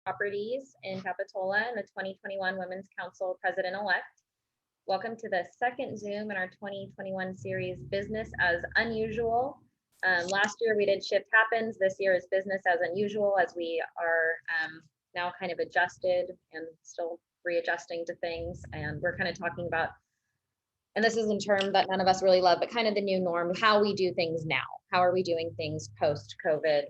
properties in Capitola and the 2021 Women's Council President-elect. Welcome to the second Zoom in our 2021 series, Business as Unusual. Last year we did Shift Happens. This year is Business as Unusual, as we are now kind of adjusted and still readjusting to things. And we're kind of talking about, and this is a term that none of us really love, but kind of the new norm, how we do things now. How are we doing things post-COVID?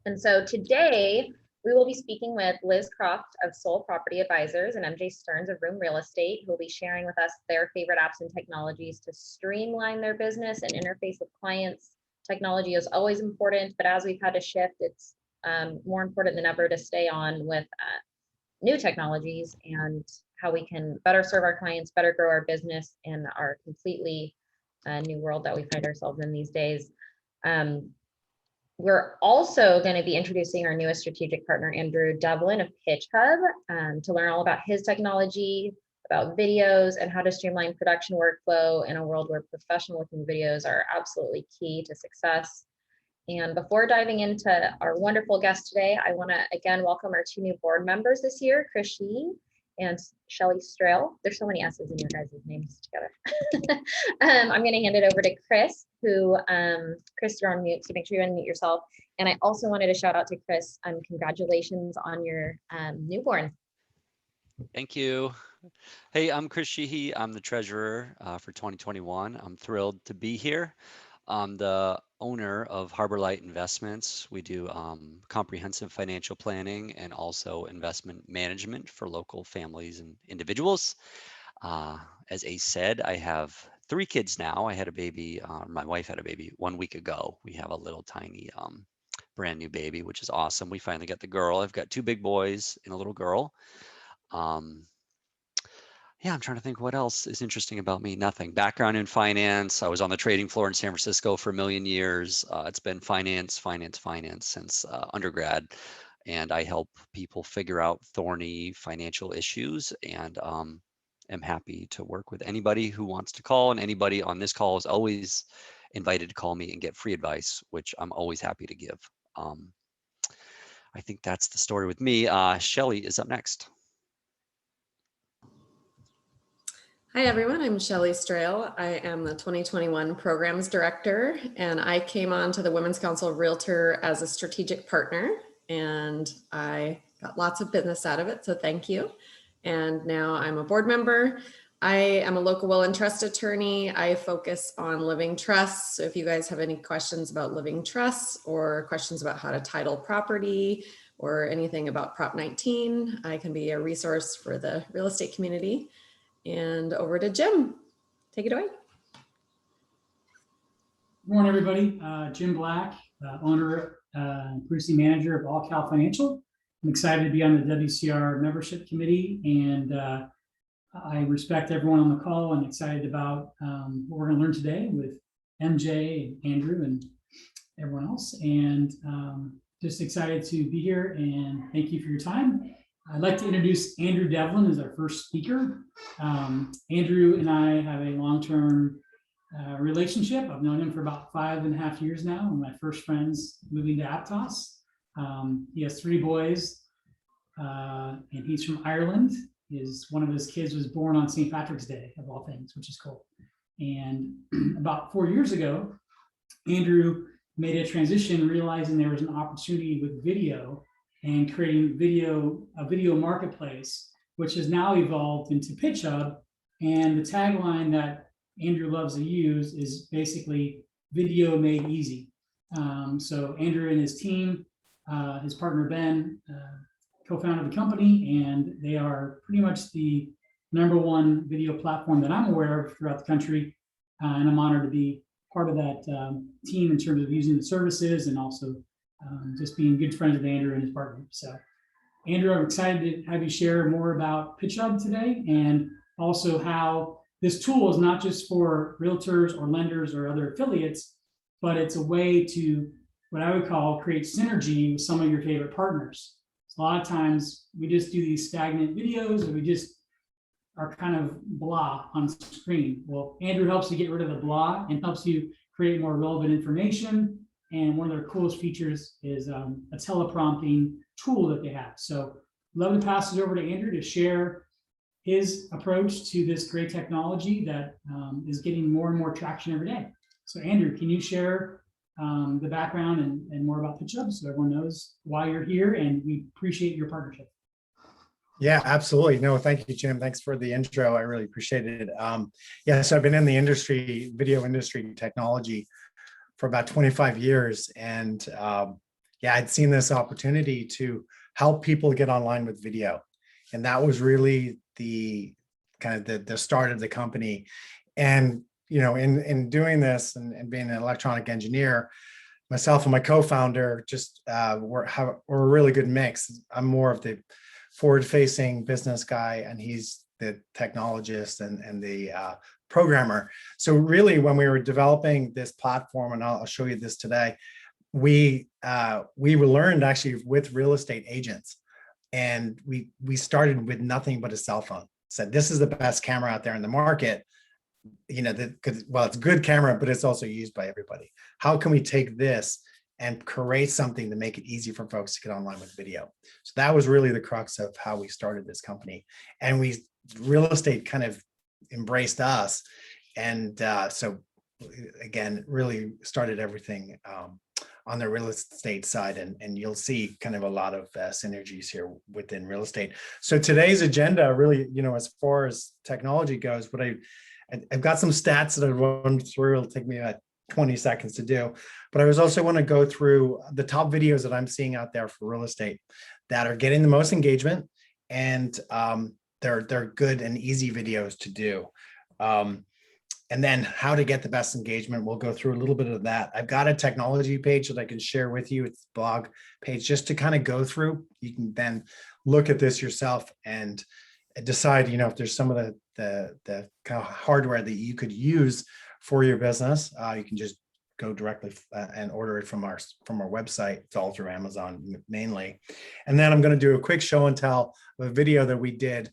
And so today we will be speaking with Liz Croft of Soul Property Advisors and MJ Stearns of Room Real Estate, who will be sharing with us their favorite apps and technologies to streamline their business and interface with clients. Technology is always important, but as we've had to shift, it's more important than ever to stay on with new technologies and how we can better serve our clients, better grow our business in our completely new world that we find ourselves in these days. We're also going to be introducing our newest strategic partner, Andrew Devlin of Pitch Hub, to learn all about his technology, about videos, and how to streamline production workflow in a world where professional looking videos are absolutely key to success. And before diving into our wonderful guest today, I want to again welcome our two new board members this year, Chris Shee and Shelley Strail. There's so many S's in your guys' names together. I'm going to hand it over to Chris, who, Chris, you're on mute, so make sure you unmute yourself. And I also wanted to shout out to Chris, congratulations on your newborn. Thank you. Hey, I'm Chris Sheehy. I'm the treasurer for 2021. I'm thrilled to be here. I'm the owner of Harbor Light Investments. We do comprehensive financial planning and also investment management for local families and individuals. As Ace said, I have 3 kids now. I had a baby, my wife had a baby 1 week ago. We have a little tiny brand new baby, which is awesome. We finally got the girl. I've got 2 big boys and a little girl. Yeah, I'm trying to think what else is interesting about me. Nothing. Background in finance. I was on the trading floor in San Francisco for a million years. It's been finance since undergrad. And I help people figure out thorny financial issues. And am happy to work with anybody who wants to call. And anybody on this call is always invited to call me and get free advice, which I'm always happy to give. I think that's the story with me. Shelley is up next. Hi everyone, I'm Shelley Strail. I am the 2021 Programs Director, and I came on to the Women's Council Realtor as a strategic partner, and I got lots of business out of it, so thank you. And now I'm a board member. I am a local will and trust attorney. I focus on living trusts. So if you guys have any questions about living trusts or questions about how to title property or anything about Prop 19, I can be a resource for the real estate community. And over to Jim. Take it away. Good morning, everybody. Jim Black, owner and producing manager of All Cal Financial. I'm excited to be on the WCR membership committee, and I respect everyone on the call and excited about what we're going to learn today with MJ and Andrew and everyone else. And just excited to be here, and thank you for your time. I'd like to introduce Andrew Devlin as our first speaker. Andrew and I have a long-term relationship. I've known him for about 5.5 years now. One of my first friends moving to Aptos. He has 3 boys, and he's from Ireland. One of his kids was born on St. Patrick's Day, of all things, which is cool. And about 4 years ago, Andrew made a transition, realizing there was an opportunity with video and creating a video marketplace, which has now evolved into Pitch Hub. And the tagline that Andrew loves to use is basically video made easy. So Andrew and his team, his partner Ben, co-founded the company, and they are pretty much the #1 video platform that I'm aware of throughout the country. And I'm honored to be part of that team in terms of using the services and also just being good friends with Andrew and his partner. So Andrew, I'm excited to have you share more about Pitch Hub today, and also how this tool is not just for realtors or lenders or other affiliates, but it's a way to, what I would call, create synergy with some of your favorite partners. So a lot of times we just do these stagnant videos, and we just are kind of blah on screen. Well, Andrew helps you get rid of the blah and helps you create more relevant information. And one of their coolest features is a teleprompting tool that they have. So love to pass it over to Andrew to share his approach to this great technology that is getting more and more traction every day. So Andrew, can you share the background and more about PitchHub so everyone knows why you're here, and we appreciate your partnership. Yeah, absolutely. No, thank you, Jim. Thanks for the intro. I really appreciate it. So I've been in the industry, video industry technology for about 25 years. And I'd seen this opportunity to help people get online with video. And that was really the kind of the start of the company. And, you know, in doing this and being an electronic engineer, myself and my co-founder just we're a really good mix. I'm more of the forward-facing business guy, and he's the technologist and the programmer. So really, when we were developing this platform, and I'll show you this today, we learned actually with real estate agents, and we started with nothing but a cell phone. Said this is the best camera out there in the market. You know, it's a good camera, but it's also used by everybody. How can we take this and create something to make it easy for folks to get online with video? So that was really the crux of how we started this company. And real estate kind of embraced us. And so again, really started everything on the real estate side. And you'll see kind of a lot of synergies here within real estate. So today's agenda really, you know, as far as technology goes, what I've got some stats that I run through. It'll take me about 20 seconds to do, but I also want to go through the top videos that I'm seeing out there for real estate that are getting the most engagement, and they're good and easy videos to do. And then how to get the best engagement. We'll go through a little bit of that. I've got a technology page that I can share with you. It's a blog page just to kind of go through. You can then look at this yourself and decide, you know, if there's some of the kind of hardware that you could use for your business. You can just go directly and order it from our website. It's all through Amazon mainly. And then I'm going to do a quick show and tell of a video that we did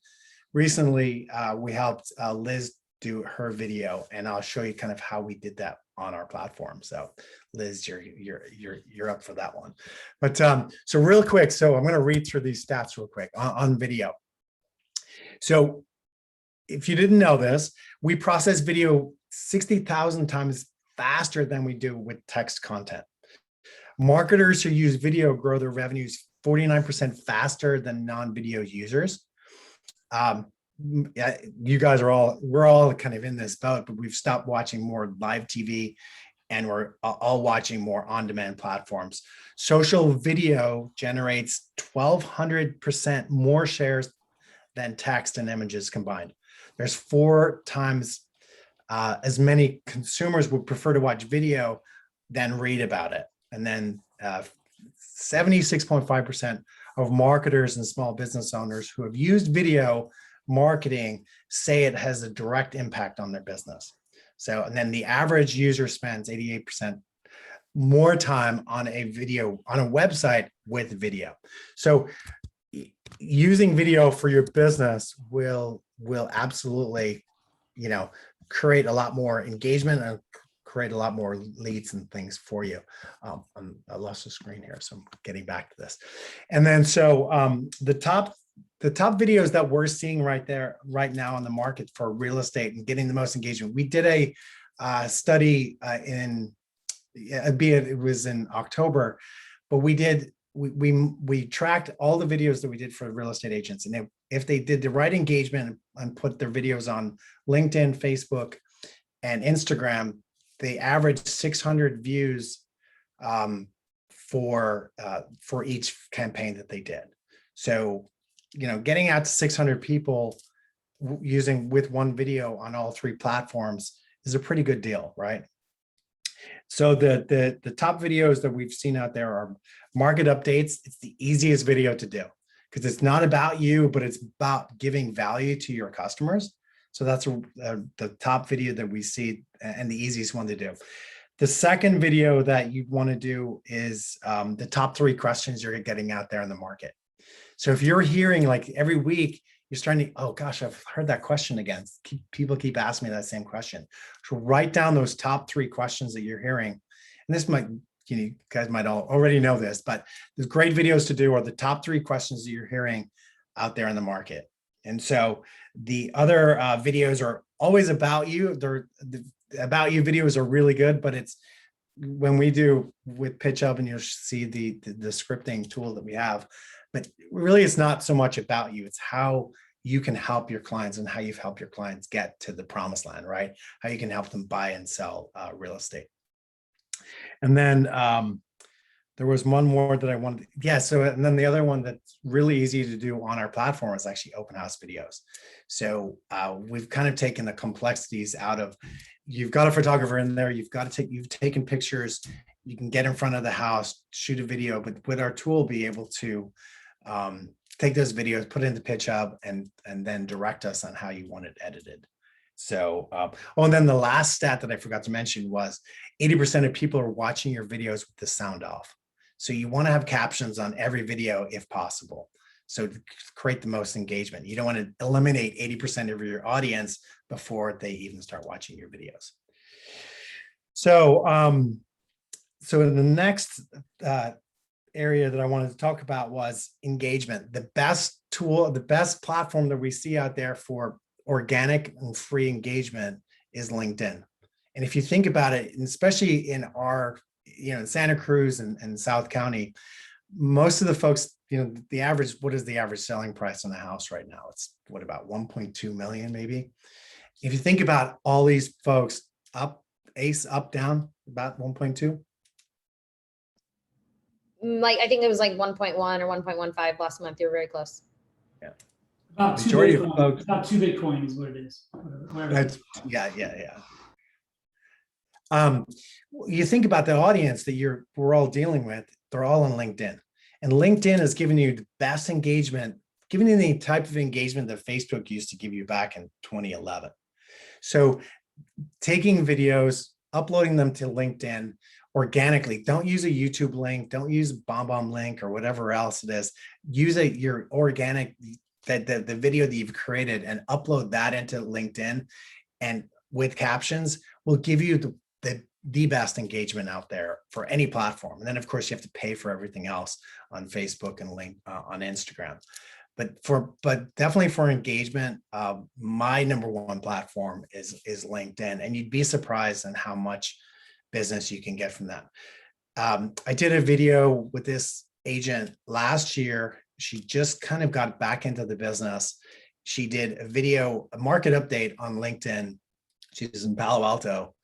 recently. We helped Liz do her video, and I'll show you kind of how we did that on our platform. So Liz, you're up for that one. But so real quick, so I'm going to read through these stats real quick on video. So if you didn't know this, we process video 60,000 times faster than we do with text content. Marketers who use video grow their revenues 49% faster than non-video users. You guys we're all kind of in this boat, but we've stopped watching more live TV, and we're all watching more on-demand platforms. Social video generates 1,200% more shares than text and images combined. There's 4 times as many consumers would prefer to watch video than read about it. And then 76.5% of marketers and small business owners who have used video marketing say it has a direct impact on their business. So, and then the average user spends 88% more time on a website with video. So using video for your business will absolutely, you know, create a lot more engagement and create a lot more leads and things for you. I lost the screen here, so I'm getting back to this. And then so the top videos that we're seeing right now on the market for real estate and getting the most engagement. We did a study it was in October, but we tracked all the videos that we did for real estate agents, and if they did the right engagement and put their videos on LinkedIn, Facebook, and Instagram, they averaged 600 views for each campaign that they did. So, you know, getting out to 600 people with one video on all 3 platforms is a pretty good deal, right? So the top videos that we've seen out there are market updates. It's the easiest video to do because it's not about you, but it's about giving value to your customers. So that's the top video that we see and the easiest one to do. The second video that you want to do is the top 3 questions you're getting out there in the market. So if you're hearing, like, every week, you're starting to, oh gosh, I've heard that question again. People keep asking me that same question. So write down those top 3 questions that you're hearing. And this might you guys might all already know this, but there's great videos to do are the top 3 questions that you're hearing out there in the market. And so the other videos are always about you. The about you videos are really good, but it's when we do with PitchHub, and you'll see the scripting tool that we have, but really it's not so much about you. It's how you can help your clients and how you've helped your clients get to the promised land, right? How you can help them buy and sell real estate. And then there was one more that I wanted. Yeah. So, and then the other one that's really easy to do on our platform is actually open house videos. So we've kind of taken the complexities out of, you've got a photographer in there, you've taken pictures, you can get in front of the house, shoot a video, but with our tool, be able to take those videos, put it into PitchHub, and then direct us on how you want it edited. So, oh, and then the last stat that I forgot to mention was 80% of people are watching your videos with the sound off. So you want to have captions on every video if possible. So to create the most engagement, you don't want to eliminate 80% of your audience before they even start watching your videos. So, so in the next area that I wanted to talk about was engagement. The best tool, the best platform that we see out there for organic and free engagement is LinkedIn. And if you think about it, and especially in our, in Santa Cruz and South County, most of the folks, the average, what is the average selling price on a house right now? It's what, about 1.2 million maybe? If you think about all these folks up, down, about 1.2. Like, I think it was like 1.1 or 1.15 last month. You were very close. Yeah. About two Majority of Bitcoin, folks, about 2 Bitcoin is what it is. Whatever. yeah. You think about the audience that we're all dealing with, they're all on LinkedIn. And LinkedIn is giving you the best engagement, giving you the type of engagement that Facebook used to give you back in 2011. So taking videos, uploading them to LinkedIn organically, don't use a YouTube link, don't use a BombBomb link or whatever else it is. Use your organic, the video that you've created, and upload that into LinkedIn, and with captions will give you the best engagement out there for any platform. And then of course you have to pay for everything else on Facebook and on Instagram. But definitely for engagement, my #1 platform is LinkedIn, and you'd be surprised on how much business you can get from that. I did a video with this agent last year. She just kind of got back into the business. She did a video, a market update on LinkedIn. She's in Palo Alto,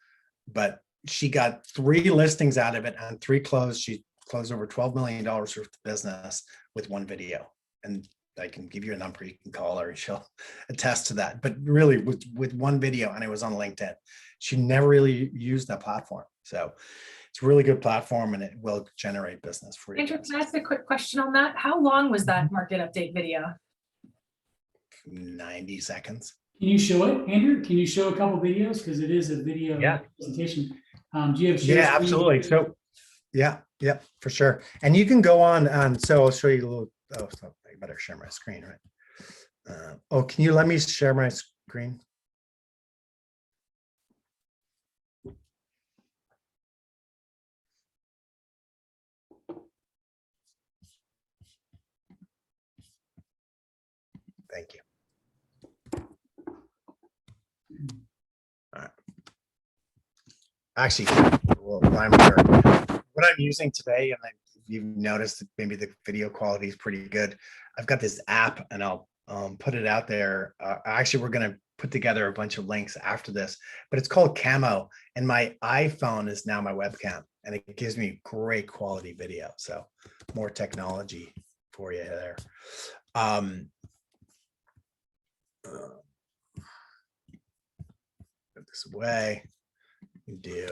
but she got 3 listings out of it and 3 closed. She closed over $12 million worth of business with 1 video. And I can give you a number, you can call her, she'll attest to that. But really with 1 video, and it was on LinkedIn. She never really used that platform. So it's a really good platform, and it will generate business for you. Andrew, can I ask a quick question on that? How long was that market update video? 90 seconds. Can you show it, Andrew? Can you show a couple videos? Because it is a video presentation. Do you have share screen? Absolutely. So yeah, for sure. And you can go on, so I'll show you a little, so I better share my screen, right? Can you let me share my screen? Thank you. All right. Actually, well, what I'm using today, and you've noticed that maybe the video quality is pretty good. I've got this app, and I'll put it out there. Actually, we're going to put together a bunch of links after this, but it's called Camo, and my iPhone is now my webcam, and it gives me great quality video. So more technology for you there. Put this away. We do.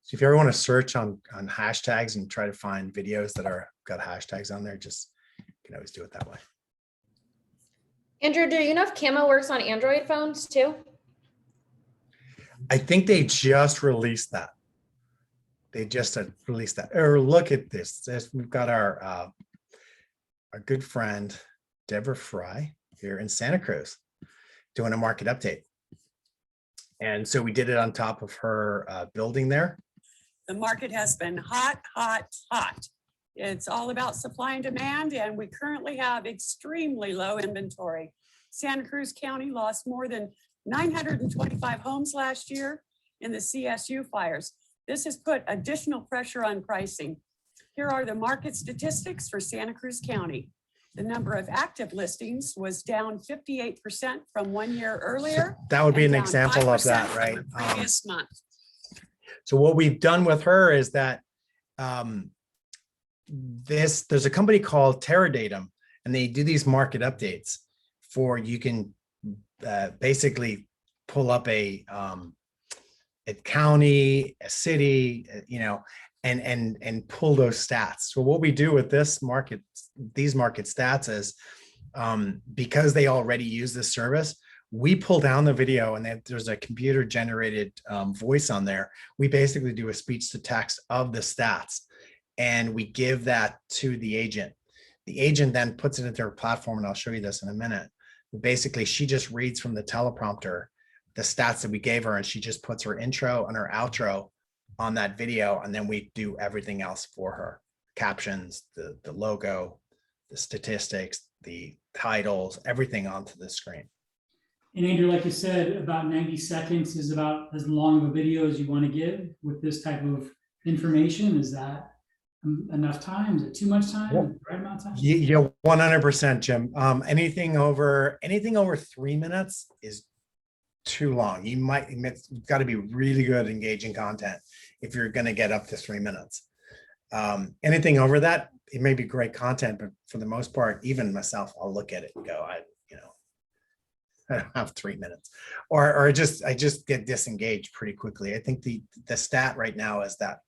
So if you ever want to search on hashtags and try to find videos that got hashtags on there, just you can always do it that way. Andrew, do you know if Camo works on Android phones too? I think they just released that. They just released that. Or look at this. We've got our good friend Deborah Fry here in Santa Cruz doing a market update. And so we did it on top of her building there. The market has been hot, hot, hot. It's all about supply and demand, and we currently have extremely low inventory. Santa Cruz County lost more than 925 homes last year in the CSU fires. This has put additional pressure on pricing. Here are the market statistics for Santa Cruz County. The number of active listings was down 58% from 1 year earlier. That would be an and down example of 5% that, from right? the previous month. So what we've done with her is that there's a company called Terradatum, and they do these market updates for, you can basically pull up a county, a city, and pull those stats. So what we do with these market stats is, because they already use this service, we pull down the video, and there's a computer generated voice on there. We basically do a speech to text of the stats, and we give that to the agent. The agent then puts it into her platform, and I'll show you this in a minute. Basically, she just reads from the teleprompter the stats that we gave her, and she just puts her intro and her outro on that video, and then we do everything else for her. Captions, the logo, the statistics, the titles, everything onto the screen. And Andrew, like you said, about 90 seconds is about as long of a video as you want to give with this type of information. Is that enough time? Is it too much time? Yep. Right amount of time? Yeah, 100%, Jim. Anything over 3 minutes is too long. You've got to be really good at engaging content if you're going to get up to 3 minutes. Anything over that, it may be great content, but for the most part, even myself, I'll look at it and go, I don't have 3 minutes, or I just get disengaged pretty quickly. I think the stat right now is that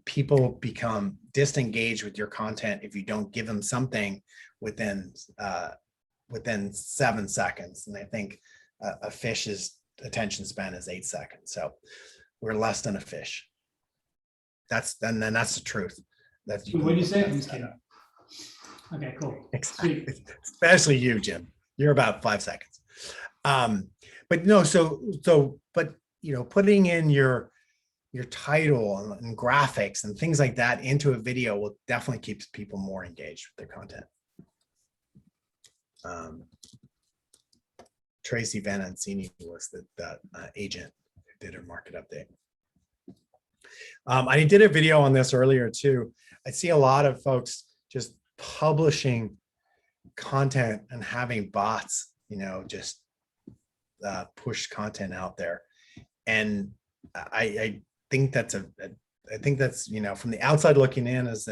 people become disengaged with your content if you don't give them something within 7 seconds. And I think a fish's attention span is 8 seconds. So we're less than a fish. That's the truth. What do you say? I'm just kidding. Okay, cool. Exactly. Especially you, Jim. You're about 5 seconds. But no, but putting in your title and graphics and things like that into a video will definitely keep people more engaged with their content. Tracy Van Ancini was the agent who did her market update. I did a video on this earlier too. I see a lot of folks just publishing content and having bots, just push content out there. And I think that's I think that's, from the outside looking in as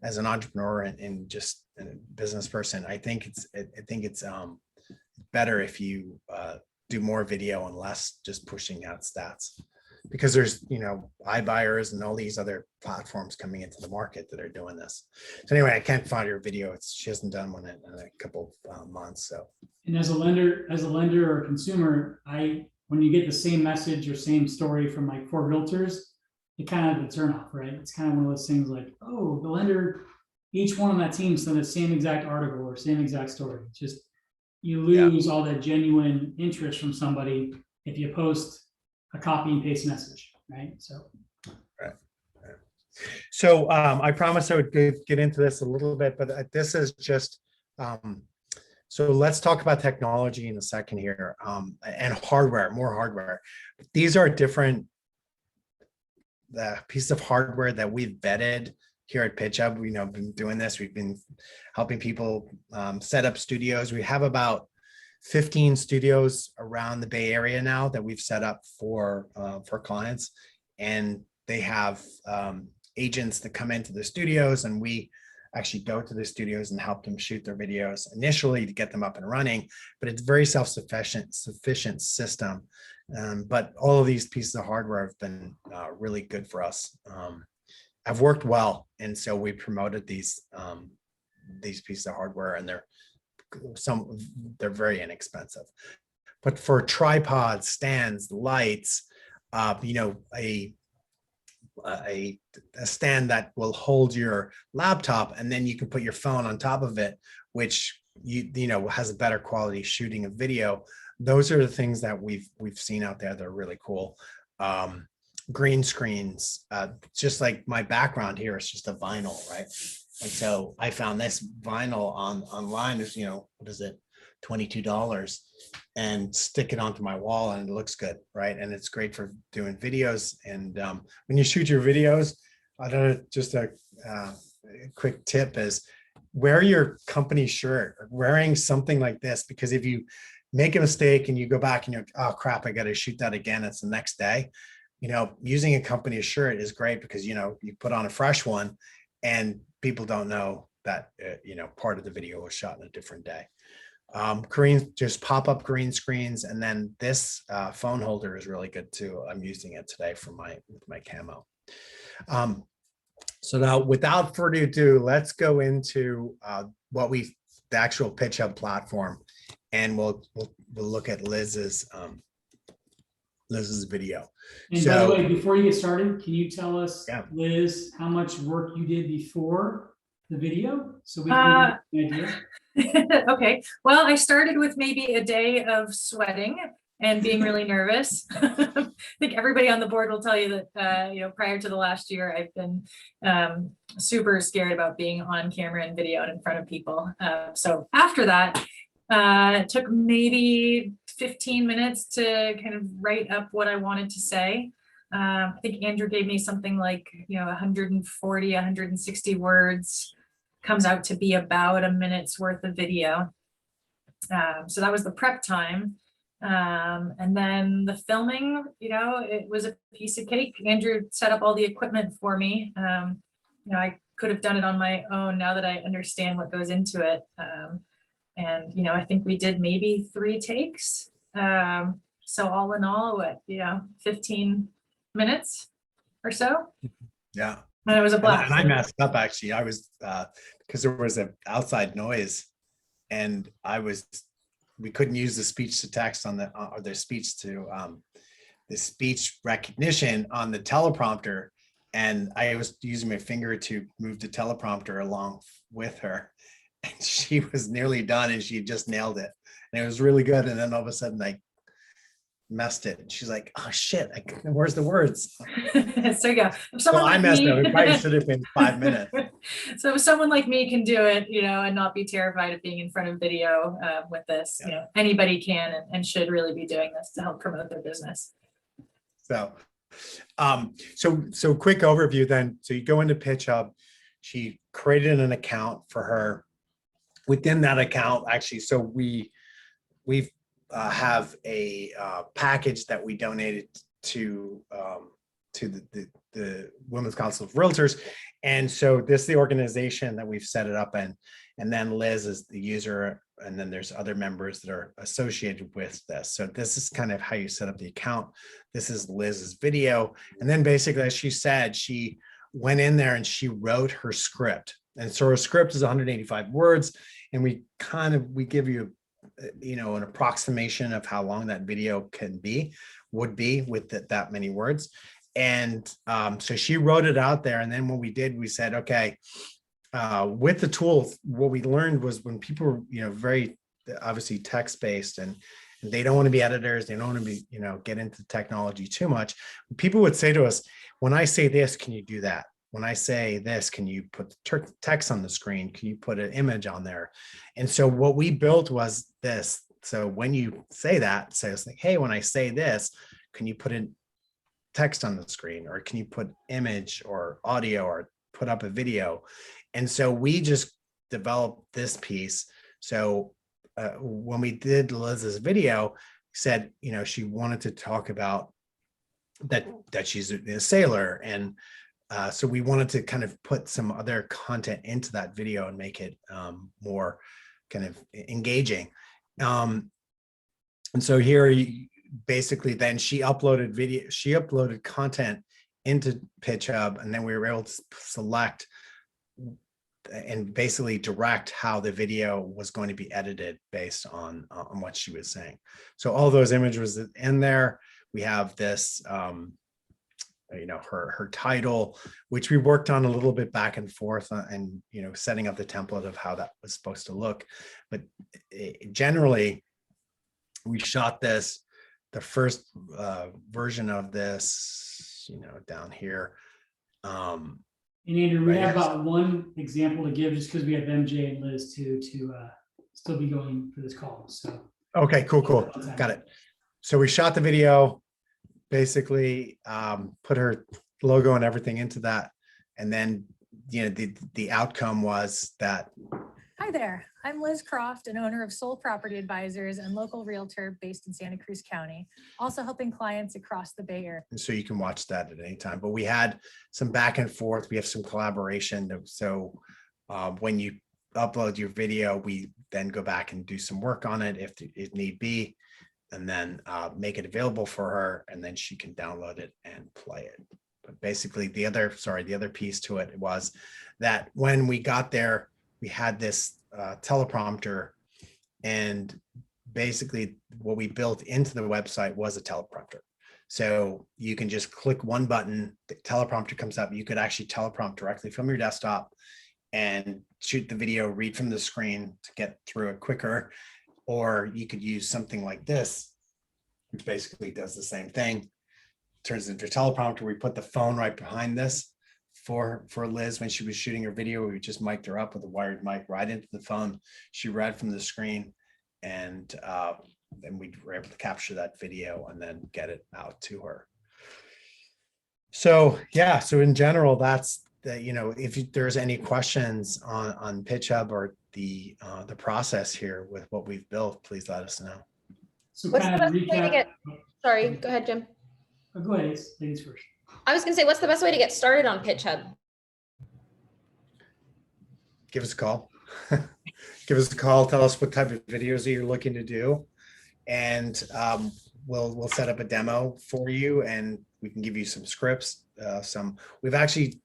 as an entrepreneur and just a business person, I think it's better if you do more video and less just pushing out stats, because there's, iBuyers and all these other platforms coming into the market that are doing this. So anyway, I can't find her video. She hasn't done one in a couple months. So. And as a lender or a consumer, when you get the same message or same story from like 4 realtors, it kind of a turn off, right? It's kind of one of those things like, oh, the lender, each one on that team sent the same exact article or same exact story. It's just, you lose all that genuine interest from somebody if you post a copy and paste message, right? So. Right. So I promised I would get into this a little bit, but this is just, so let's talk about technology in a second here, and hardware, more hardware. These are different pieces of hardware that we've vetted here at PitchHub. We been doing this. We've been helping people set up studios. We have about 15 studios around the Bay Area now that we've set up for clients, and they have agents that come into the studios, and we actually go to the studios and help them shoot their videos initially to get them up and running. But it's very sufficient system. But all of these pieces of hardware have been really good for us. Have worked well, and so we promoted these pieces of hardware, and they're very inexpensive. But for tripods, stands, lights, a stand that will hold your laptop, and then you can put your phone on top of it, which has a better quality shooting of video. those are the things that we've seen out there that are really cool. Green screens, just like my background here is just a vinyl, right? And so I found this vinyl online is, what is it, $22, and stick it onto my wall and it looks good, right? And it's great for doing videos. And when you shoot your videos, I don't know, just a quick tip is wear your company shirt, or wearing something like this, because if you make a mistake and you go back and you're, oh crap, I got to shoot that again, it's the next day. Using a company shirt is great because, you put on a fresh one and people don't know that, part of the video was shot in a different day. Just pop-up green screens. And then this phone holder is really good too. I'm using it today for my camo. So now without further ado, let's go into the actual Pitch Hub platform, and we'll look at Liz's video. And by the way, before you get started, can you tell us, Liz, how much work you did before the video? So we can get an idea. Okay, well, I started with maybe a day of sweating and being really nervous. I think everybody on the board will tell you that, prior to the last year, I've been super scared about being on camera and video and in front of people. So after that, it took maybe 15 minutes to kind of write up what I wanted to say. I think Andrew gave me something like, 140, 160 words, comes out to be about a minute's worth of video. So that was the prep time. And then the filming, it was a piece of cake. Andrew set up all the equipment for me. I could have done it on my own now that I understand what goes into it. And, I think we did maybe 3 takes. So all in all, 15 minutes or so. Yeah. And it was a blast. And I messed up, actually. I was, because there was an outside noise, and we couldn't use the speech to text on the speech recognition on the teleprompter. And I was using my finger to move the teleprompter along with her. And she was nearly done and she just nailed it. And it was really good. And then all of a sudden I messed it. And she's like, oh shit, where's the words? So yeah, I messed up. It probably should have been 5 minutes. So if someone like me can do it, and not be terrified of being in front of video with this, anybody can and should really be doing this to help promote their business. So quick overview then. So you go into Pitch Hub. She created an account for her. Within that account, actually, so we have a package that we donated to the Women's Council of Realtors, and so this is the organization that we've set it up in, and then Liz is the user, and then there's other members that are associated with this. So this is kind of how you set up the account. This is Liz's video, and then basically, as she said, she went in there and she wrote her script, and so her script is 185 words. And we give you, an approximation of how long that video would be with that many words. And so she wrote it out there. And then what we did, we said, okay, with the tools, what we learned was when people were, very obviously text-based and they don't want to be editors, they don't want to be, get into technology too much. People would say to us, when I say this, can you do that? When I say this, can you put text on the screen? Can you put an image on there? And so what we built was this. So when you say that, say it's like, hey, when I say this, can you put in text on the screen, or can you put image or audio or put up a video? And so we just developed this piece. So when we did Liz's video, said, she wanted to talk about that she's a sailor, and so we wanted to kind of put some other content into that video and make it more kind of engaging. And so here, basically, then she uploaded content into Pitch Hub, and then we were able to select and basically direct how the video was going to be edited based on what she was saying. So all those images in there. We have this. Her title, which we worked on a little bit back and forth and, setting up the template of how that was supposed to look. But generally, we shot this, the first version of this, you know, down here. And Andrew, we Right have here. about one example to give just because we have MJ and Liz to still be going for this call. So Okay, cool. Got it. So we shot the video, basically put her logo and everything into that. And then, you know, the outcome was that. Hi there, I'm Liz Croft, an owner of Soul Property Advisors and local realtor based in Santa Cruz County, also helping clients across the Bay Area. And so you can watch that at any time, but we had some back and forth. We have some collaboration. So when you upload your video, we then go back and do some work on it if need be, and then make it available for her, and then she can download it and play it. But basically the other piece to it was that when we got there, we had this teleprompter, and basically what we built into the website was a teleprompter. So you can just click one button, the teleprompter comes up. You could actually teleprompt directly from your desktop and shoot the video, read from the screen to get through it quicker. Or you could use something like this, which basically does the same thing. Turns into a teleprompter. We put the phone right behind this for Liz when she was shooting her video. We just mic'd her up with a wired mic right into the phone. She read from the screen, and then we were able to capture that video and then get it out to her. So yeah, so in general, that's the, you know, if there's any questions on PitchHub or the process here with what we've built, please let us know. So What's the kind of best way to recap. get, sorry, go ahead, Jim. Oh, go ahead, ladies first. I was gonna say, what's the best way to get started on PitchHub? Give us a call. Give us a call. Tell us what type of videos that you're looking to do, and we'll set up a demo for you, and we can give you some scripts. We've actually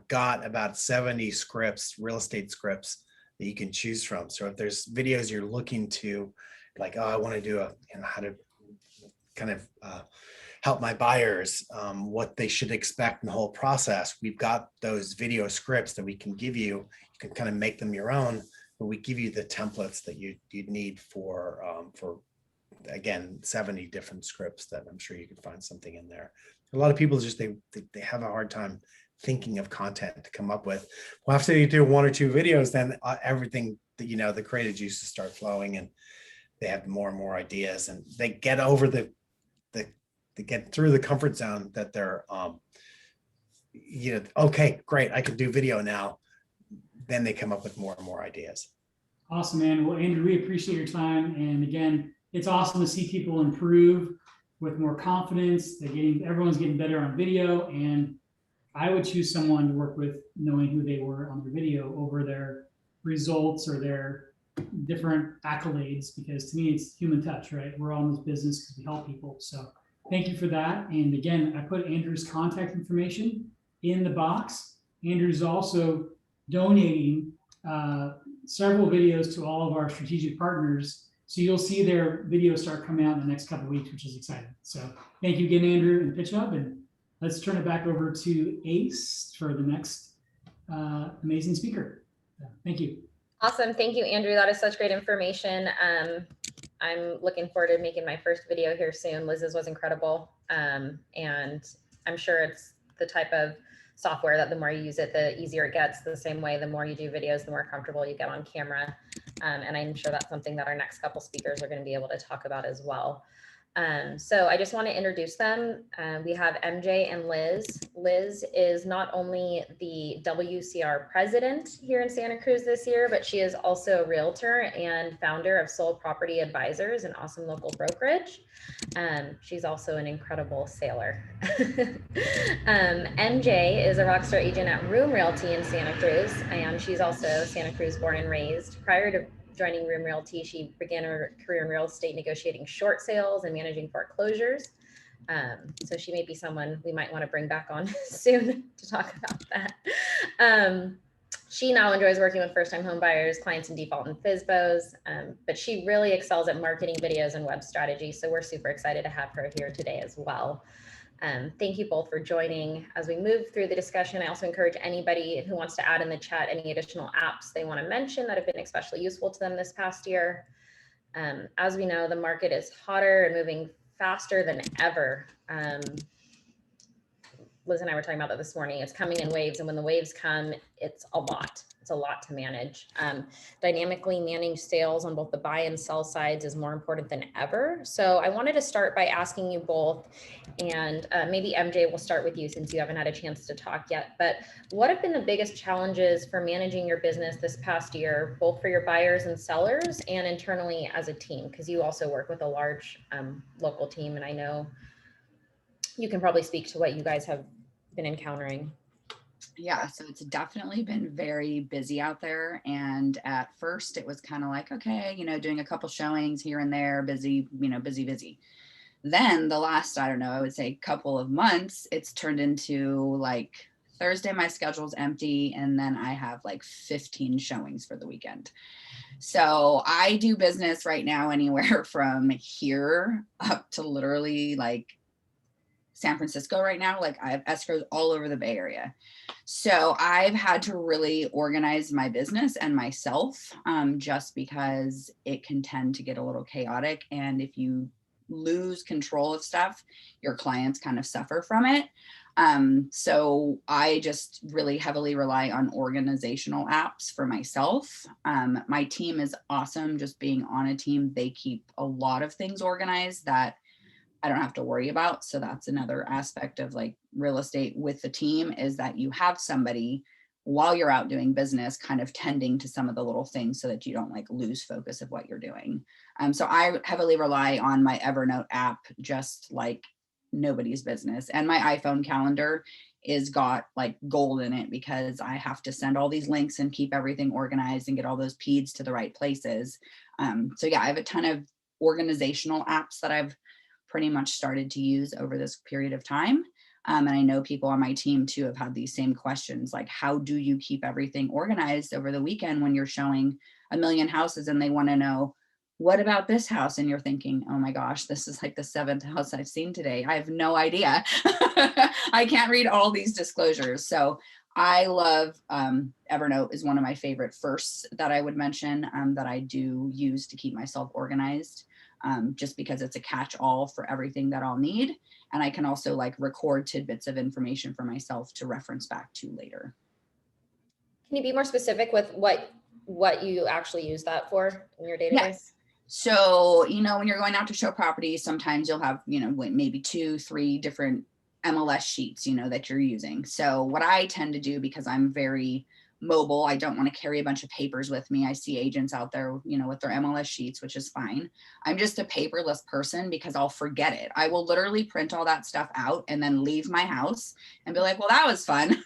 got about 70 scripts, real estate scripts that you can choose from. So if there's videos you're looking to, like, oh, I want to do how to kind of help my buyers, what they should expect in the whole process. We've got those video scripts that we can give you. You can kind of make them your own, but we give you the templates that you'd need for again, 70 different scripts that I'm sure you can find something in there. A lot of people just, they have a hard time thinking of content to come up with. Well, after you do one or two videos, then everything that, you know, the creative juices start flowing, and they have more and more ideas, and they get over they get through the comfort zone that they're, you know, okay, great, I can do video now. Then they come up with more and more ideas. Awesome, man. Well, Andrew, we appreciate your time. And again, it's awesome to see people improve with more confidence. Everyone's getting better on video. And I would choose someone to work with knowing who they were on their video over their results or their different accolades, because to me, it's human touch, right? We're all in this business because we help people. So thank you for that. And again, I put Andrew's contact information in the box. Andrew's also donating several videos to all of our strategic partners. So you'll see their videos start coming out in the next couple of weeks, which is exciting. So thank you again, Andrew and PitchHub. And let's turn it back over to Ace for the next amazing speaker. Thank you. Awesome. Thank you, Andrew. That is such great information. I'm looking forward to making my first video here soon. Liz's was incredible. And I'm sure it's the type of software that the more you use it, the easier it gets. The same way, the more you do videos, the more comfortable you get on camera. And I'm sure that's something that our next couple speakers are going to be able to talk about as well. So I just want to introduce them. We have MJ and Liz. Liz is not only the WCR president here in Santa Cruz this year, but she is also a realtor and founder of Soul Property Advisors, an awesome local brokerage. She's also an incredible sailor. MJ is a rockstar agent at Room Realty in Santa Cruz, and she's also Santa Cruz born and raised. Prior to joining Room Realty, she began her career in real estate negotiating short sales and managing foreclosures. So she may be someone we might want to bring back on soon to talk about that. She now enjoys working with first-time home buyers, clients in default and FSBOs, but she really excels at marketing videos and web strategy. So we're super excited to have her here today as well. Thank you both for joining. As we move through the discussion, I also encourage anybody who wants to add in the chat any additional apps they want to mention that have been especially useful to them this past year. As we know, the market is hotter and moving faster than ever. Liz and I were talking about that this morning. It's coming in waves, and when the waves come, it's a lot. It's a lot to manage. Dynamically manage sales on both the buy and sell sides is more important than ever. So I wanted to start by asking you both, and maybe MJ, we'll start with you since you haven't had a chance to talk yet, but what have been the biggest challenges for managing your business this past year, both for your buyers and sellers and internally as a team? Because you also work with a large local team, and I know you can probably speak to what you guys have been encountering. Yeah, so it's definitely been very busy out there. And at first it was kind of like, okay, doing a couple showings here and there, busy, busy. Then the last, I don't know, I would say couple of months, it's turned into like Thursday, my schedule's empty. And then I have like 15 showings for the weekend. So I do business right now anywhere from here up to literally like San Francisco right now. Like I have escrows all over the Bay Area. So I've had to really organize my business and myself just because it can tend to get a little chaotic. And if you lose control of stuff, your clients kind of suffer from it. So I just really heavily rely on organizational apps for myself. My team is awesome. Just being on a team, they keep a lot of things organized that I don't have to worry about. So that's another aspect of like real estate with the team, is that you have somebody while you're out doing business kind of tending to some of the little things so that you don't like lose focus of what you're doing. So I heavily rely on my Evernote app, just like nobody's business. And my iPhone calendar is got like gold in it because I have to send all these links and keep everything organized and get all those peds to the right places. So yeah, I have a ton of organizational apps that I've pretty much started to use over this period of time. And I know people on my team too have had these same questions, like how do you keep everything organized over the weekend when you're showing a million houses and they want to know, what about this house? And you're thinking, oh my gosh, this is like the 7th house I've seen today. I have no idea. I can't read all these disclosures. So I love Evernote is one of my favorite firsts that I would mention that I do use to keep myself organized. Just because it's a catch-all for everything that I'll need. And I can also like record tidbits of information for myself to reference back to later. Can you be more specific with what you actually use that for in your database? Yes. So, when you're going out to show properties, sometimes you'll have, maybe 2-3 different MLS sheets, that you're using. So what I tend to do, because I'm very mobile, I don't want to carry a bunch of papers with me. I see agents out there, with their MLS sheets, which is fine. I'm just a paperless person because I'll forget it. I will literally print all that stuff out and then leave my house and be like, well, that was fun.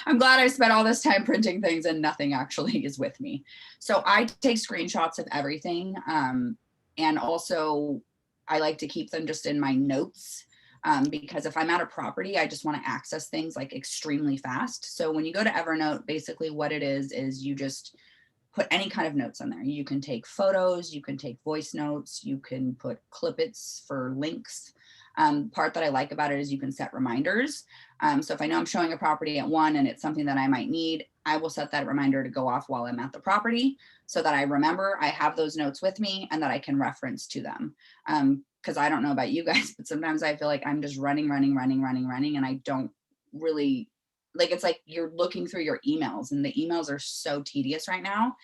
I'm glad I spent all this time printing things and nothing actually is with me. So I take screenshots of everything. And also I like to keep them just in my notes. Because if I'm at a property, I just want to access things like extremely fast. So when you go to Evernote, basically what it is you just put any kind of notes on there. You can take photos, you can take voice notes, you can put clippets for links. Part that I like about it is you can set reminders. So if I know I'm showing a property at 1 and it's something that I might need, I will set that reminder to go off while I'm at the property so that I remember I have those notes with me and that I can reference to them. Because I don't know about you guys, but sometimes I feel like I'm just running. And I don't really, like, it's like you're looking through your emails and the emails are so tedious right now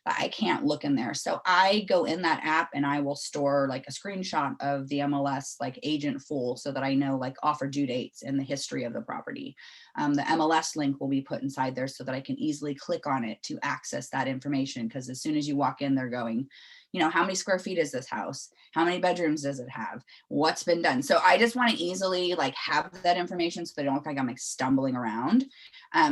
that I can't look in there. So I go in that app and I will store like a screenshot of the MLS, like agent full, so that I know like offer due dates and the history of the property. The MLS link will be put inside there so that I can easily click on it to access that information. Because as soon as you walk in, they're going, how many square feet is this house? How many bedrooms does it have? What's been done? So I just want to easily like have that information so they don't look like I'm like stumbling around.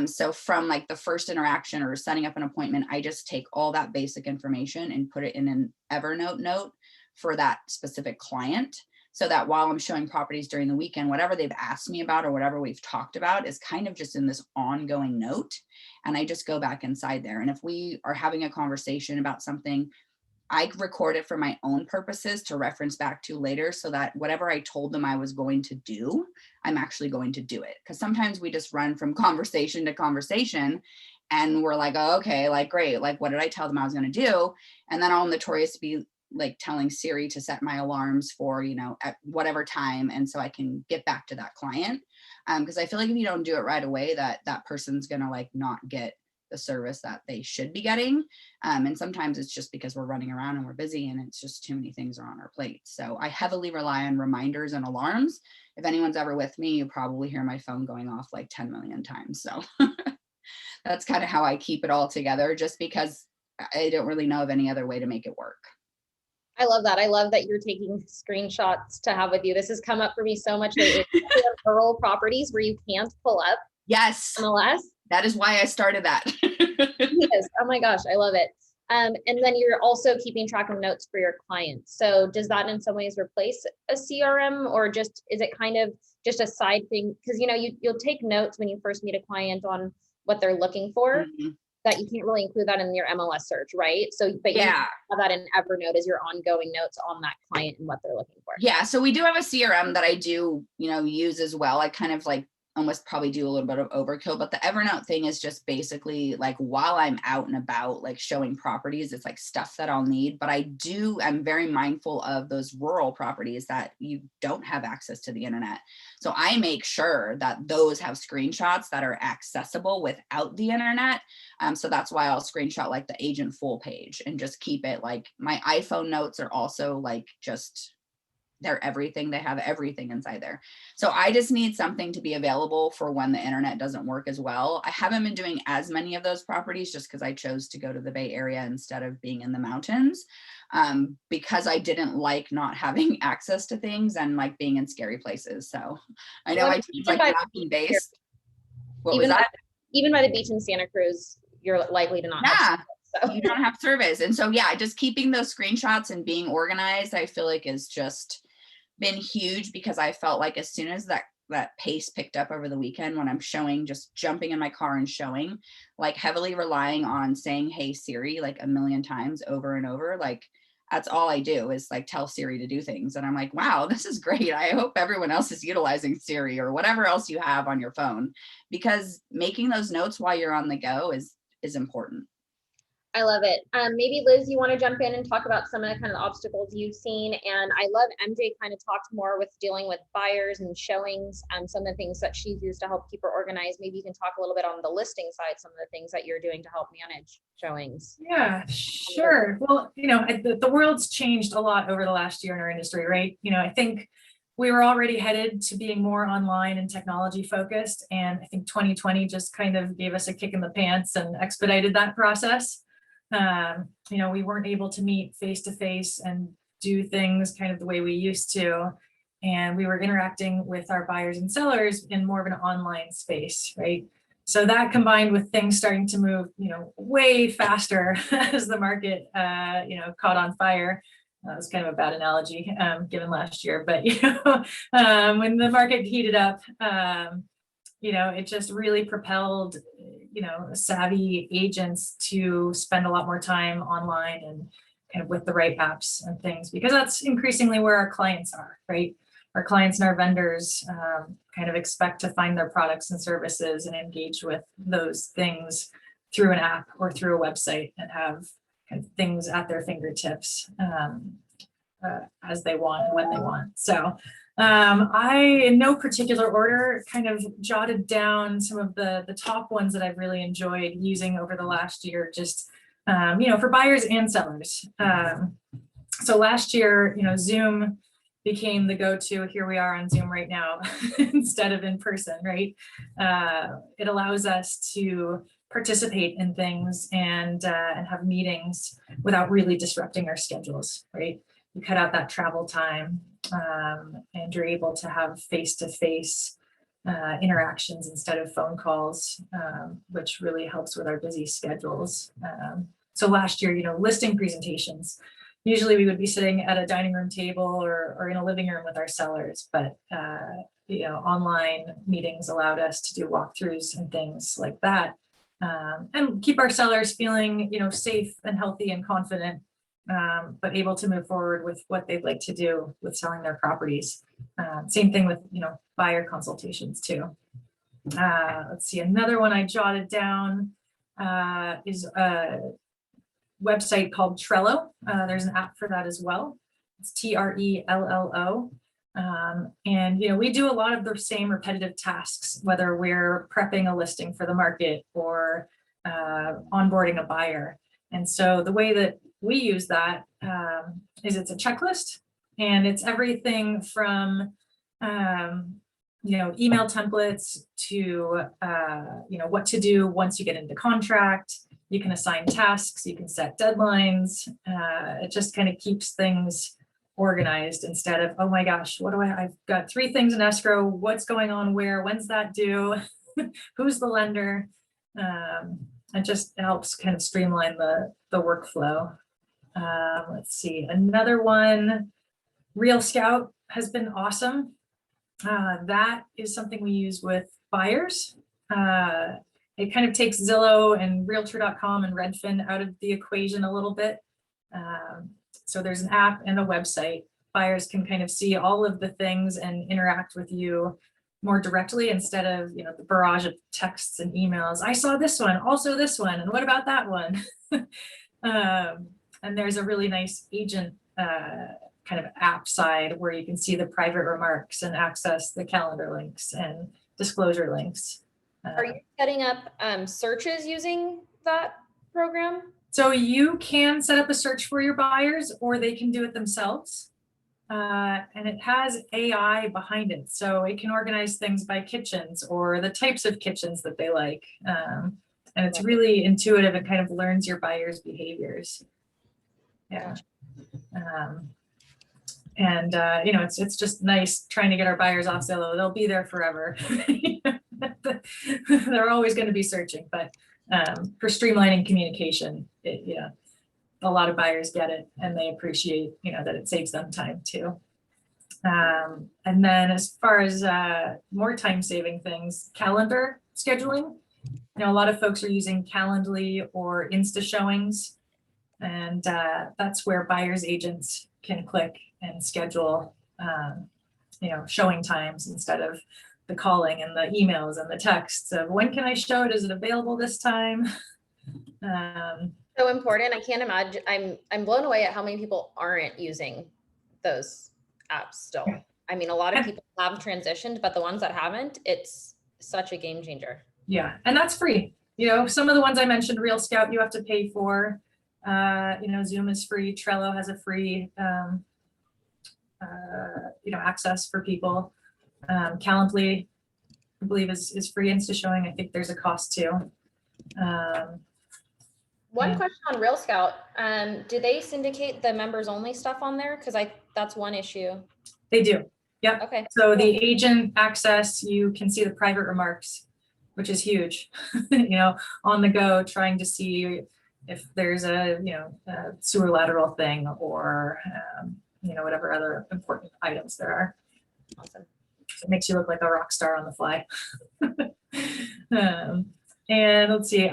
So from like the first interaction or setting up an appointment, I just take all that basic information and put it in an Evernote note for that specific client. So that while I'm showing properties during the weekend, whatever they've asked me about or whatever we've talked about is kind of just in this ongoing note. And I just go back inside there. And if we are having a conversation about something, I record it for my own purposes to reference back to later so that whatever I told them I was going to do, I'm actually going to do it. Because sometimes we just run from conversation to conversation and we're like, oh, okay, like, great. Like, what did I tell them I was going to do? And then I'll notoriously like telling Siri to set my alarms for, you know, at whatever time. And so I can get back to that client. Because I feel like if you don't do it right away, that person's going to like not get the service that they should be getting. And sometimes it's just because we're running around and we're busy and it's just too many things are on our plate. So I heavily rely on reminders and alarms. If anyone's ever with me, you probably hear my phone going off like 10 million times. So that's kind of how I keep it all together, just because I don't really know of any other way to make it work. I love that. I love that you're taking screenshots to have with you. This has come up for me so much lately. Rural properties where you can't pull up Yes. MLS. That is why I started that. Yes. Oh my gosh, I love it. And then you're also keeping track of notes for your clients. So does that in some ways replace a CRM, or just is it kind of just a side thing? Because you know you'll take notes when you first meet a client on what they're looking for. Mm-hmm. That you can't really include that in your MLS search, right? So, but you have that in Evernote as your ongoing notes on that client and what they're looking for. Yeah, so we do have a CRM that I do, you know, use as well. I kind of like almost probably do a little bit of overkill, but the Evernote thing is just basically like while I'm out and about, like showing properties, it's like stuff that I'll need. But I'm very mindful of those rural properties that you don't have access to the internet. So I make sure that those have screenshots that are accessible without the internet. So that's why I'll screenshot like the agent full page and just keep it like my iPhone notes are also like just they're everything. They have everything inside there. So I just need something to be available for when the internet doesn't work as well. I haven't been doing as many of those properties just because I chose to go to the Bay Area instead of being in the mountains, because I didn't like not having access to things and like being in scary places. So I know my team's like Rocky based. What was that? Even by the beach in Santa Cruz, you're likely to not have service, so. You don't have service. And so, yeah, just keeping those screenshots and being organized, I feel like is just been huge, because I felt like as soon as that pace picked up over the weekend, when I'm showing, just jumping in my car and showing, like heavily relying on saying, hey Siri, like a million times over and over, like that's all I do is like tell Siri to do things. And I'm like, wow, this is great. I hope everyone else is utilizing Siri or whatever else you have on your phone, because making those notes while you're on the go is important. I love it. Maybe Liz, you want to jump in and talk about some of the kind of obstacles you've seen. And I love MJ kind of talked more with dealing with buyers and showings, some of the things that she's used to help keep her organized. Maybe you can talk a little bit on the listing side, some of the things that you're doing to help manage showings. Yeah, sure. Well, you know, the world's changed a lot over the last year in our industry, right? You know, I think we were already headed to being more online and technology focused. And I think 2020 just kind of gave us a kick in the pants and expedited that process. You know, we weren't able to meet face to face and do things kind of the way we used to. And we were interacting with our buyers and sellers in more of an online space, right? So that combined with things starting to move, you know, way faster as the market, you know, caught on fire. That was kind of a bad analogy given last year, but, you know, when the market heated up, you know, it just really propelled, you know, savvy agents to spend a lot more time online and kind of with the right apps and things, because that's increasingly where our clients are, right? Our clients and our vendors kind of expect to find their products and services and engage with those things through an app or through a website and have kind of things at their fingertips as they want and when they want. So I, in no particular order, kind of jotted down some of the top ones that I've really enjoyed using over the last year, just, you know, for buyers and sellers. So last year, you know, Zoom became the go-to. Here we are on Zoom right now instead of in person, right? It allows us to participate in things and have meetings without really disrupting our schedules, right? You cut out that travel time and you're able to have face-to-face interactions instead of phone calls, which really helps with our busy schedules. So last year, you know, listing presentations, usually we would be sitting at a dining room table or in a living room with our sellers, but you know, online meetings allowed us to do walkthroughs and things like that, and keep our sellers feeling, you know, safe and healthy and confident, but able to move forward with what they'd like to do with selling their properties. Same thing with, you know, buyer consultations too. Let's see, another one I jotted down is website called Trello. There's an app for that as well. It's Trello. And we do a lot of the same repetitive tasks, whether we're prepping a listing for the market or onboarding a buyer. And so the way that we use that is it's a checklist, and it's everything from email templates to what to do once you get into contract. You can assign tasks, you can set deadlines. It just kind of keeps things organized instead of, oh my gosh, I've got 3 things in escrow. What's going on where? When's that due? Who's the lender? It just helps kind of streamline the workflow. Let's see, another one, Real Scout has been awesome. That is something we use with buyers. It kind of takes Zillow and Realtor.com and Redfin out of the equation a little bit. So there's an app and a website. Buyers can kind of see all of the things and interact with you more directly instead of the barrage of texts and emails. I saw this one, also this one, and what about that one? And there's a really nice agent kind of app side where you can see the private remarks and access the calendar links and disclosure links. Are you setting up searches using that program? So you can set up a search for your buyers, or they can do it themselves. And it has AI behind it. So it can organize things by kitchens or the types of kitchens that they like. And it's really intuitive and kind of learns your buyers' behaviors. Yeah. It's just nice trying to get our buyers off Zillow. They'll be there forever. They're always going to be searching, but for streamlining communication, a lot of buyers get it, and they appreciate, that it saves them time too. And then as far as more time-saving things, calendar scheduling. A lot of folks are using Calendly or Insta showings, and that's where buyers agents can click and schedule, showing times instead of the calling and the emails and the texts of when can I show it? Is it available this time? So important. I can't imagine. I'm blown away at how many people aren't using those apps still. I mean, a lot of people have transitioned, but the ones that haven't, it's such a game changer. Yeah, and that's free. Some of the ones I mentioned, Real Scout, you have to pay for. Zoom is free. Trello has a free, access for people. Calendly, I believe, is free. Insta showing, I think there's a cost too. One question on Real Scout. Do they syndicate the members only stuff on there? Because that's one issue. They do. Yep. Okay. So the agent access, you can see the private remarks, which is huge. On the go, trying to see if there's a sewer lateral thing or whatever other important items there are. Awesome. So it makes you look like a rock star on the fly. And let's see,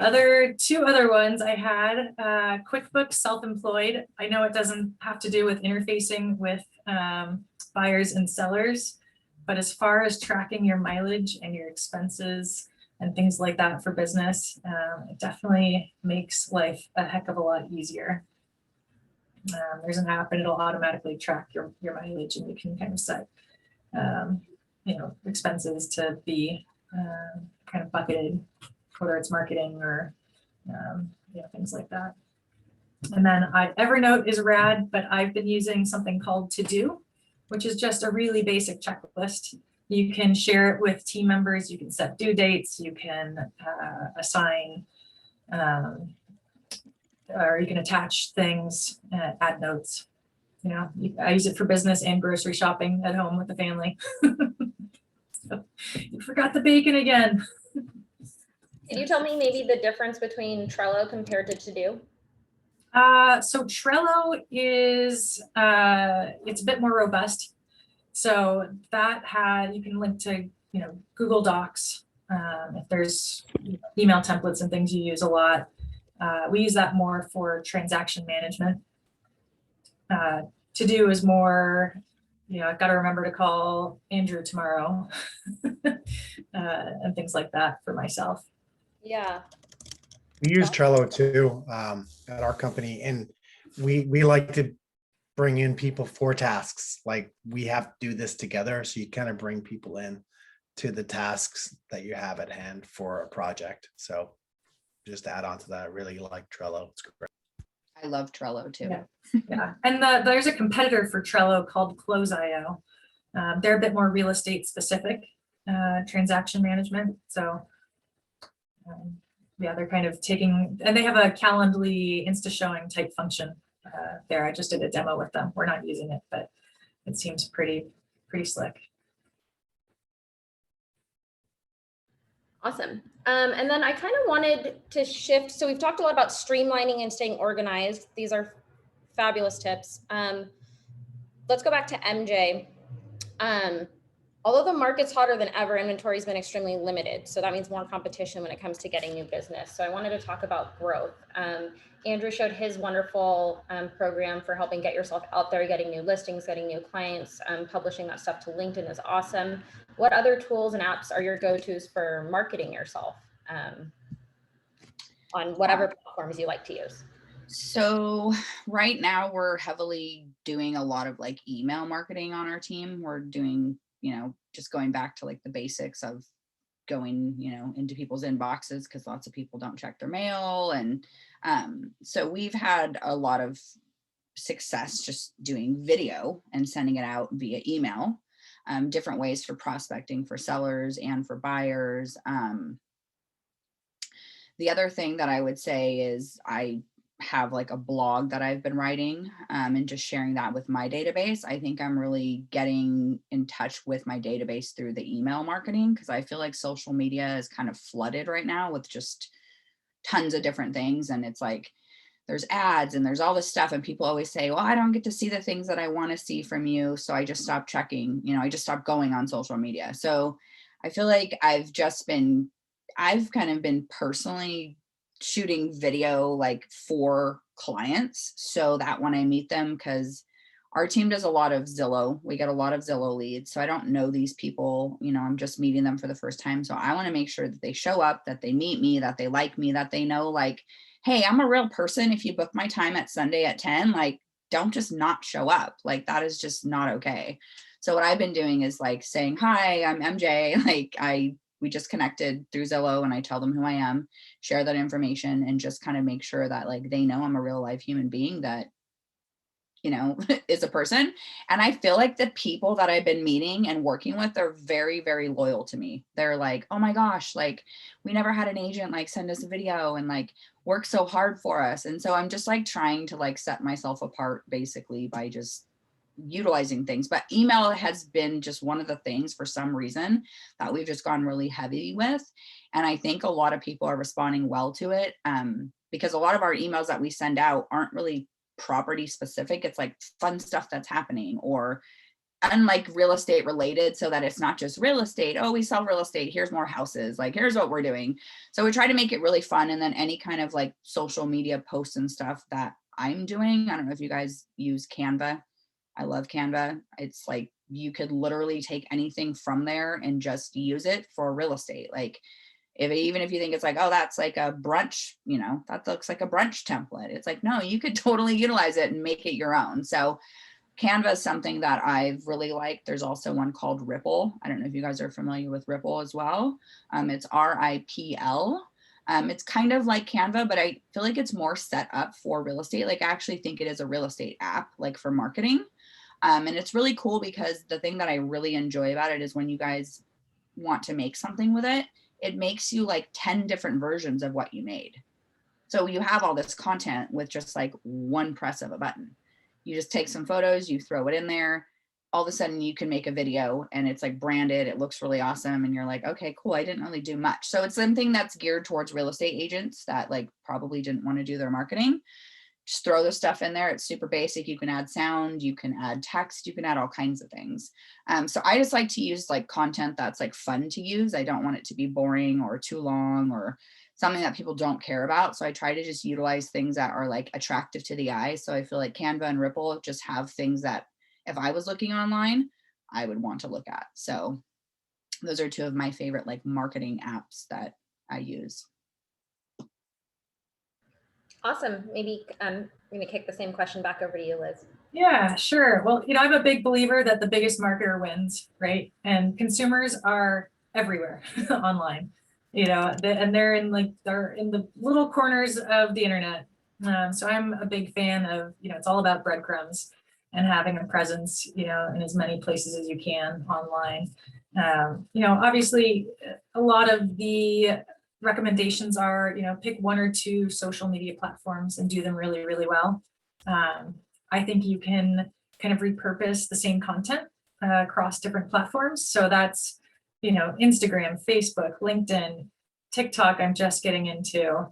two other ones I had, QuickBooks Self-Employed. I know it doesn't have to do with interfacing with buyers and sellers, but as far as tracking your mileage and your expenses and things like that for business, it definitely makes life a heck of a lot easier. There's an app and it'll automatically track your mileage, and you can kind of set expenses to be kind of bucketed, whether it's marketing or things like that. And then Evernote is rad, but I've been using something called To Do, which is just a really basic checklist. You can share it with team members. You can set due dates. You can assign, or you can attach things, add notes. I use it for business and grocery shopping at home with the family. So, you forgot the bacon again. Can you tell me maybe the difference between Trello compared to To Do? So Trello is, it's a bit more robust. So that you can link to, Google Docs. If there's email templates and things you use a lot, we use that more for transaction management. To Do is more, I've got to remember to call Andrew tomorrow and things like that for myself. Yeah. We use Trello too at our company, and we like to bring in people for tasks. Like we have to do this together, so you kind of bring people in to the tasks that you have at hand for a project. So just to add on to that, I really like Trello. It's great. I love Trello too. Yeah. Yeah, and there's a competitor for Trello called Close.io. They're a bit more real estate specific transaction management. So yeah, they're kind of taking, and they have a Calendly Insta showing type function there. I just did a demo with them. We're not using it, but it seems pretty slick. Awesome. And then I kind of wanted to shift. So we've talked a lot about streamlining and staying organized. These are fabulous tips. Let's go back to MJ. Although the market's hotter than ever, inventory has been extremely limited. So that means more competition when it comes to getting new business. So I wanted to talk about growth. Andrew showed his wonderful program for helping get yourself out there, getting new listings, getting new clients, publishing that stuff to LinkedIn is awesome. What other tools and apps are your go-tos for marketing yourself on whatever platforms you like to use? So right now we're heavily doing a lot of like email marketing on our team. We're doing, just going back to like the basics of going, into people's inboxes, because lots of people don't check their mail. And so we've had a lot of success just doing video and sending it out via email, different ways for prospecting for sellers and for buyers. The other thing that I would say is I have like a blog that I've been writing and just sharing that with my database. I think I'm really getting in touch with my database through the email marketing, because I feel like social media is kind of flooded right now with just tons of different things. And it's like, there's ads and there's all this stuff. And people always say, well, I don't get to see the things that I want to see from you. So I just stopped checking, I just stopped going on social media. So I feel like I've kind of been personally shooting video like for clients, so that when I meet them, because our team does a lot of Zillow, we get a lot of Zillow leads. So I don't know these people, I'm just meeting them for the first time. So I want to make sure that they show up, that they meet me, that they like me, that they know like, hey, I'm a real person. If you book my time at Sunday at 10, like, don't just not show up. Like, that is just not okay. So what I've been doing is like saying, hi, I'm MJ. Like we just connected through Zillow, and I tell them who I am, share that information, and just kind of make sure that like they know I'm a real life human being that, is a person. And I feel like the people that I've been meeting and working with are very, very loyal to me. They're like, oh my gosh, like we never had an agent like send us a video and like work so hard for us. And so I'm just like trying to like set myself apart basically by just utilizing things. But email has been just one of the things for some reason that we've just gone really heavy with. And I think a lot of people are responding well to it because a lot of our emails that we send out aren't really property specific. It's like fun stuff that's happening, or unlike real estate related, so that it's not just real estate. Oh, we sell real estate. Here's more houses. Like, here's what we're doing. So we try to make it really fun. And then any kind of like social media posts and stuff that I'm doing. I don't know if you guys use Canva. I love Canva. It's like you could literally take anything from there and just use it for real estate. Like even if you think it's like, oh, that's like a brunch, that looks like a brunch template. It's like, no, you could totally utilize it and make it your own. So Canva is something that I've really liked. There's also one called Ripple. I don't know if you guys are familiar with Ripple as well. It's RIPL. It's kind of like Canva, but I feel like it's more set up for real estate. Like I actually think it is a real estate app, like for marketing. And it's really cool because the thing that I really enjoy about it is when you guys want to make something with it, it makes you like 10 different versions of what you made. So you have all this content with just like one press of a button. You just take some photos, you throw it in there. All of a sudden you can make a video and it's like branded. It looks really awesome. And you're like, okay, cool. I didn't really do much. So it's something that's geared towards real estate agents that like probably didn't want to do their marketing. Just throw the stuff in there. It's super basic. You can add sound, you can add text, you can add all kinds of things. So I just like to use like content that's like fun to use. I don't want it to be boring or too long or something that people don't care about. So I try to just utilize things that are like attractive to the eye. So I feel like Canva and Ripple just have things that if I was looking online, I would want to look at. So those are two of my favorite like marketing apps that I use. Awesome. Maybe I'm going to kick the same question back over to you, Liz. Yeah, sure. Well, I'm a big believer that the biggest marketer wins, right? And consumers are everywhere online, and they're in the little corners of the internet. So I'm a big fan of, it's all about breadcrumbs and having a presence, in as many places as you can online. Obviously a lot of the recommendations are, pick one or two social media platforms and do them really, really well. I think you can kind of repurpose the same content across different platforms. So that's, Instagram, Facebook, LinkedIn, TikTok, I'm just getting into,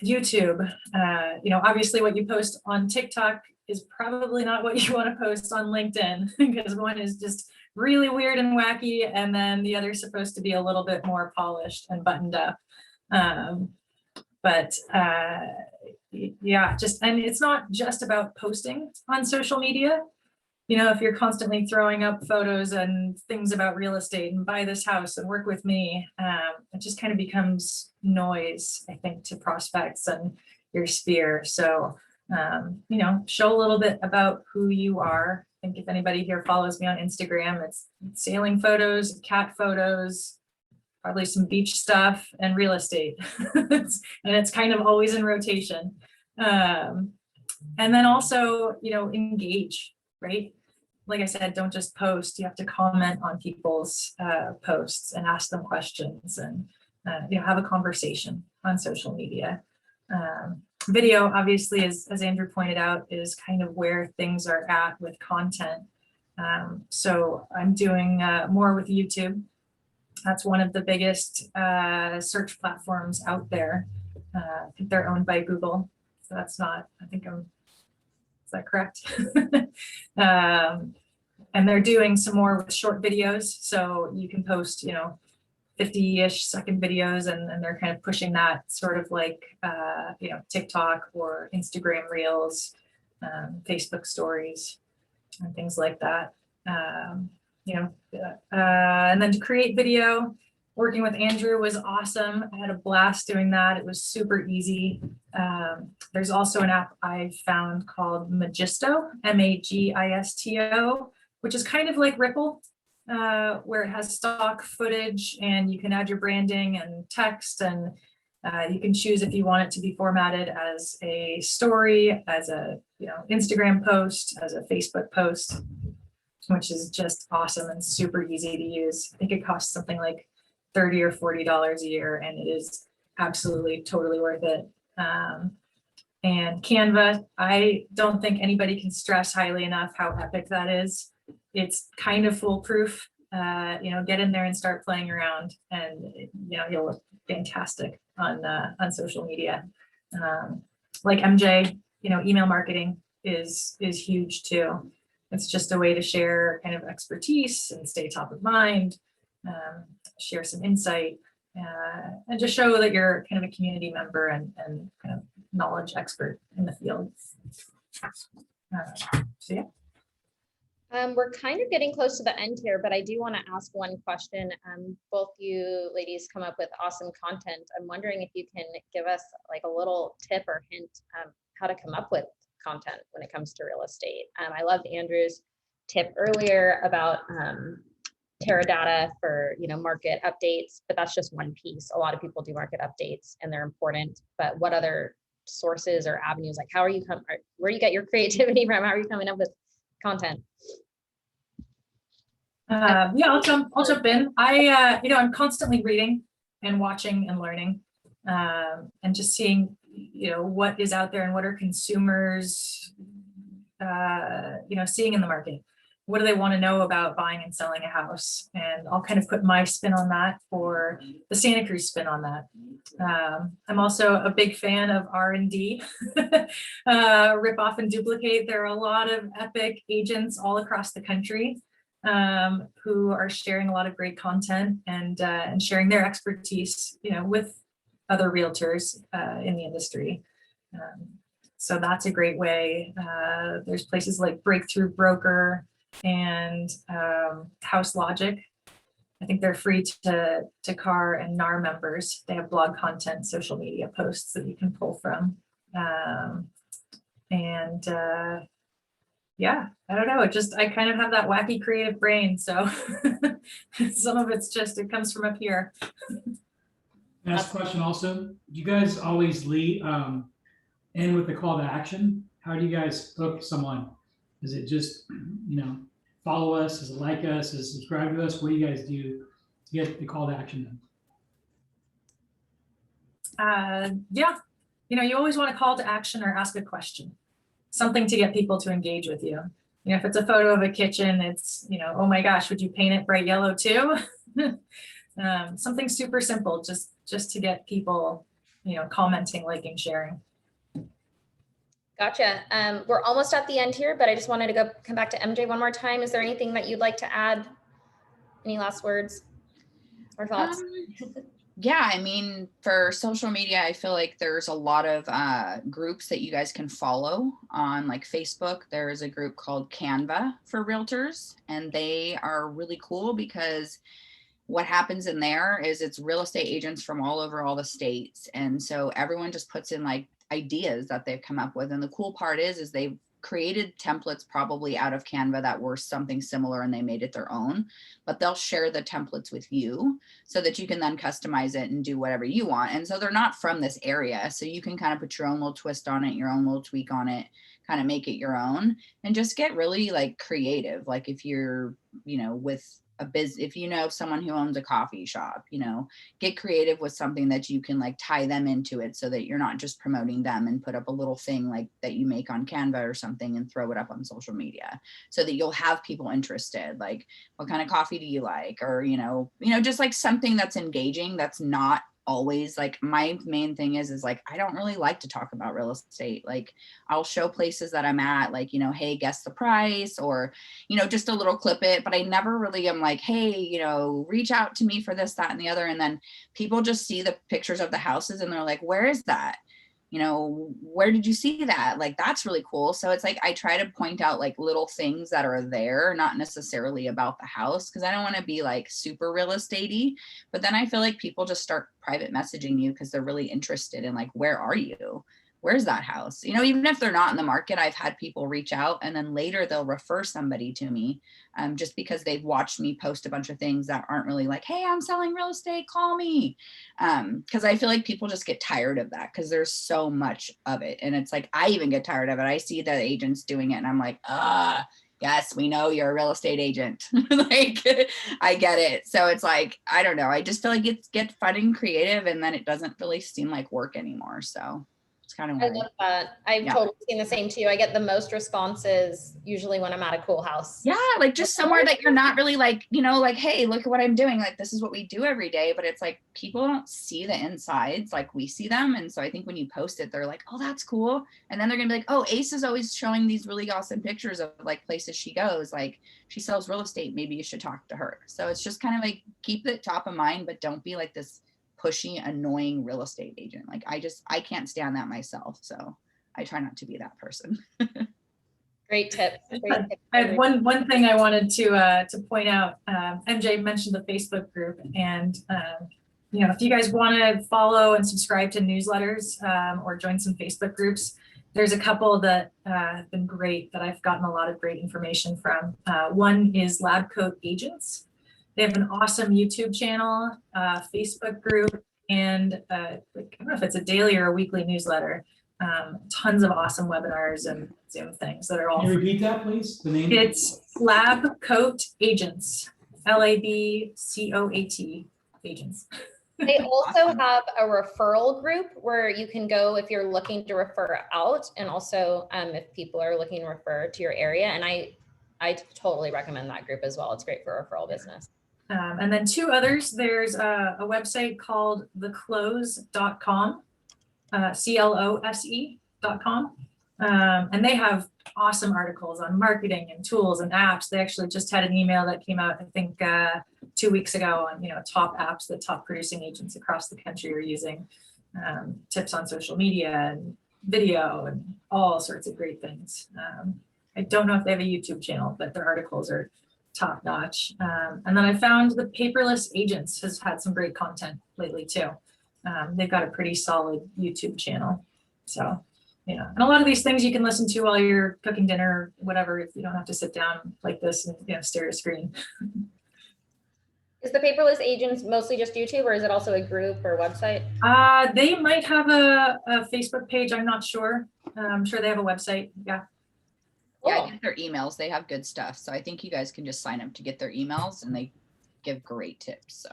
YouTube. Obviously what you post on TikTok is probably not what you want to post on LinkedIn because one is just really weird and wacky, and then the other is supposed to be a little bit more polished and buttoned up. Yeah, and it's not just about posting on social media. If you're constantly throwing up photos and things about real estate and buy this house and work with me, it just kind of becomes noise, I think, to prospects and your sphere. So, show a little bit about who you are. I think if anybody here follows me on Instagram, it's sailing photos, cat photos, probably some beach stuff, and real estate. And it's kind of always in rotation. And then also, engage, right? Like I said, don't just post. You have to comment on people's posts and ask them questions and, have a conversation on social media. Video, obviously, as Andrew pointed out, is kind of where things are at with content. So I'm doing more with YouTube. That's one of the biggest search platforms out there. I think they're owned by Google. So that's not, is that correct? And they're doing some more with short videos. So you can post, 50-ish second videos, and they're kind of pushing that sort of like, TikTok or Instagram Reels, Facebook stories, and things like that. And then to create video, working with Andrew was awesome. I had a blast doing that. It was super easy. There's also an app I found called Magisto, Magisto, which is kind of like Ripple, where it has stock footage and you can add your branding and text, and you can choose if you want it to be formatted as a story, as a Instagram post, as a Facebook post, which is just awesome and super easy to use. I think it costs something like $30 or $40 a year, and it is absolutely totally worth it. And Canva, I don't think anybody can stress highly enough how epic that is. It's kind of foolproof. Get in there and start playing around, and you'll look fantastic on social media. Like MJ, email marketing is huge too. It's just a way to share kind of expertise and stay top of mind, share some insight, and just show that you're kind of a community member and kind of knowledge expert in the field. So yeah. We're kind of getting close to the end here, but I do want to ask one question. Both you ladies come up with awesome content. I'm wondering if you can give us like a little tip or hint how to come up with content when it comes to real estate. I loved Andrew's tip earlier about Teradata for market updates, but that's just one piece. A lot of people do market updates and they're important, but what other sources or avenues, like where do you get your creativity from? How are you coming up with content? Yeah, I'll jump in. I'm constantly reading and watching and learning, and just seeing what is out there and what are consumers seeing in the market. What do they want to know about buying and selling a house? And I'll kind of put my spin on that, or the Santa Cruz spin on that. I'm also a big fan of R&D, rip off and duplicate. There are a lot of epic agents all across the country who are sharing a lot of great content and sharing their expertise, with other realtors in the industry. So that's a great way. There's places like Breakthrough Broker and House Logic I think they're free to CAR and NAR members. They have blog content, social media posts that you can pull from. Yeah, I don't know. I kind of have that wacky creative brain. So some of it's just, it comes from up here. Last question also, do you guys always end with the call to action? How do you guys hook someone? Is it just, follow us? Is it like us? Is it subscribe to us? What do you guys do to get the call to action done? Yeah, you always want a call to action or ask a question, something to get people to engage with you. If it's a photo of a kitchen, it's, oh my gosh, would you paint it bright yellow too? Something super simple, just to get people, commenting, liking, sharing. Gotcha. We're almost at the end here, but I just wanted to come back to MJ one more time. Is there anything that you'd like to add? Any last words or thoughts? Yeah, I mean, for social media, I feel like there's a lot of groups that you guys can follow on, like Facebook. There's a group called Canva for Realtors, and they are really cool because what happens in there is it's real estate agents from all over all the states. And so everyone just puts in like ideas that they've come up with. And the cool part is they've created templates probably out of Canva that were something similar and they made it their own, but they'll share the templates with you so that you can then customize it and do whatever you want. And so they're not from this area. So you can kind of put your own little twist on it, your own little tweak on it, kind of make it your own and just get really like creative. Like if you're, with if someone who owns a coffee shop, get creative with something that you can like tie them into it so that you're not just promoting them, and put up a little thing like that you make on Canva or something and throw it up on social media so that you'll have people interested. Like, what kind of coffee do you like? Or, just like something that's engaging, that's not always like, my main thing is like, I don't really like to talk about real estate. Like I'll show places that I'm at, like, hey, guess the price, or, just a little clip it, but I never really am like, hey, reach out to me for this, that, and the other. And then people just see the pictures of the houses and they're like, where is that? Where did you see that? Like, that's really cool. So it's like, I try to point out like little things that are there, not necessarily about the house, because I don't want to be like super real estate-y, but then I feel like people just start private messaging you because they're really interested in like, where are you? Where's that house? Even if they're not in the market, I've had people reach out and then later they'll refer somebody to me just because they've watched me post a bunch of things that aren't really like, hey, I'm selling real estate, call me. Because I feel like people just get tired of that because there's so much of it. And it's like, I even get tired of it. I see the agents doing it and I'm like, yes, we know you're a real estate agent. Like, I get it. So it's like, I don't know. I just feel like it gets fun and creative and then it doesn't really seem like work anymore. So it's kind of I love that. I've totally seen the same too. I get the most responses usually when I'm at a cool house. Yeah, like just somewhere that you're not really like, like, hey, look at what I'm doing. Like, this is what we do every day. But it's like, people don't see the insides like we see them. And so I think when you post it, they're like, oh, that's cool. And then they're gonna be like, oh, Ace is always showing these really awesome pictures of like places she goes. Like, she sells real estate. Maybe you should talk to her. So it's just kind of like, keep it top of mind, but don't be like this pushy, annoying real estate agent. Like, I can't stand that myself. So I try not to be that person. Great tip. I had one thing I wanted to point out. MJ mentioned the Facebook group, and if you guys want to follow and subscribe to newsletters or join some Facebook groups, there's a couple that have been great that I've gotten a lot of great information from. One is Lab Coat Agents. They have an awesome YouTube channel, Facebook group, and I don't know if it's a daily or a weekly newsletter. Tons of awesome webinars and Zoom things that are all. Can you repeat that, please? The name? It's Lab Coat Agents, LABCOAT Agents. They also have a referral group where you can go if you're looking to refer out, and also if people are looking to refer to your area. And I totally recommend that group as well. It's great for referral business. And then two others, there's a website called theclose.com, CLOSE.com. And they have awesome articles on marketing and tools and apps. They actually just had an email that came out, I think 2 weeks ago on, top apps that top producing agents across the country are using, tips on social media and video and all sorts of great things. I don't know if they have a YouTube channel, but their articles are top notch. And then I found the Paperless Agents has had some great content lately too. They've got a pretty solid YouTube channel. So, yeah, and a lot of these things you can listen to while you're cooking dinner or whatever, if you don't have to sit down like this and stare at a screen. Is the Paperless Agents mostly just YouTube, or is it also a group or website? They might have a Facebook page. I'm not sure. I'm sure they have a website. Yeah. Yeah, Cool. get their emails. They have good stuff. So I think you guys can just sign up to get their emails, and they give great tips. So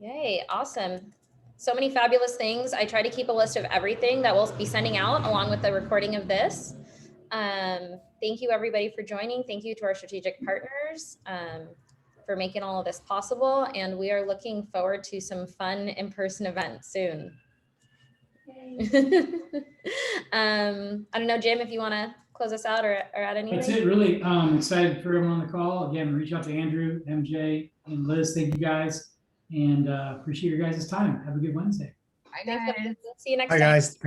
Yay, awesome. So many fabulous things. I try to keep a list of everything that we'll be sending out along with the recording of this. Thank you everybody for joining. Thank you to our strategic partners for making all of this possible. And we are looking forward to some fun in-person events soon. I don't know, Jim, if you want to close us out or add anything. That's it, really. Excited for everyone on the call. Again, reach out to Andrew, MJ, and Liz. Thank you guys, and appreciate your guys' time. Have a good Wednesday. bye, Thanks, guys. everyone. See you next Hi, time. guys. Thanks